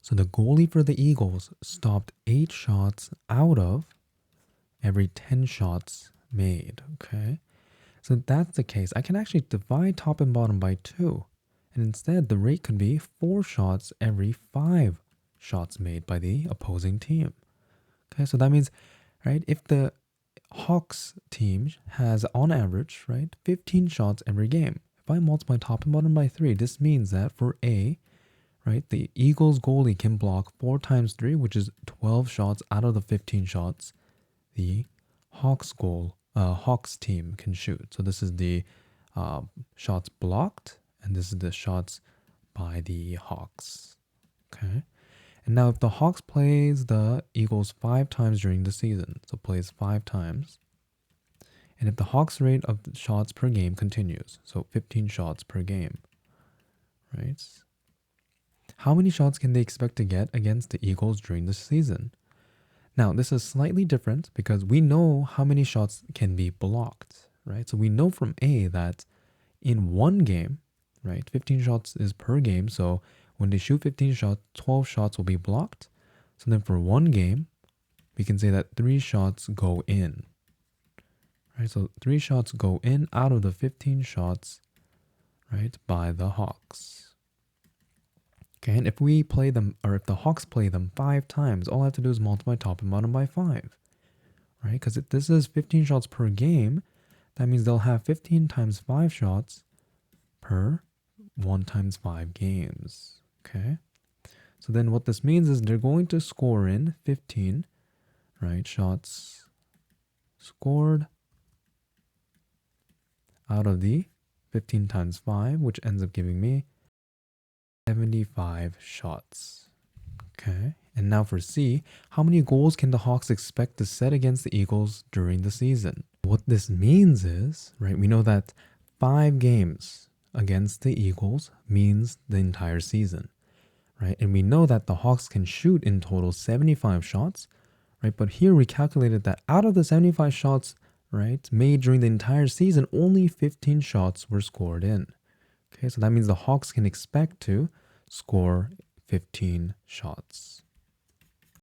So the goalie for the Eagles stopped 8 shots out of every 10 shots made, okay? So if that's the case, I can actually divide top and bottom by 2. And instead, the rate could be 4 shots every 5 shots made by the opposing team. Okay, so that means, right, if the Hawks team has on average, right, 15 shots every game. If I multiply top and bottom by 3, this means that for A, right, the Eagles goalie can block 4 times 3, which is 12 shots out of the 15 shots the Hawks team can shoot. So this is the shots blocked, and this is the shots by the Hawks. Okay. And now if the Hawks plays the Eagles 5 times during the season, so plays 5 times, and if the Hawks rate of shots per game continues, so 15 shots per game, right? How many shots can they expect to get against the Eagles during the season? Now, this is slightly different because we know how many shots can be blocked, right? So we know from A that in one game, right, 15 shots is per game. So when they shoot 15 shots, 12 shots will be blocked. So then for one game, we can say that 3 shots go in, right? So 3 shots go in out of the 15 shots, right, by the Hawks. Okay, and if we play them, or if the Hawks play them 5 times, all I have to do is multiply top and bottom by 5, right? Because if this is 15 shots per game, that means they'll have 15 times 5 shots per 1 times 5 games, okay? So then what this means is they're going to score in 15, right, shots scored out of the 15 times 5, which ends up giving me 75 shots. Okay, and now for C, how many goals can the Hawks expect to set against the Eagles during the season? What this means is, right, we know that 5 games against the Eagles means the entire season, right? And we know that the Hawks can shoot in total 75 shots, right? But here we calculated that out of the 75 shots, right, made during the entire season, only 15 shots were scored in. Okay, so that means the Hawks can expect to score 15 shots.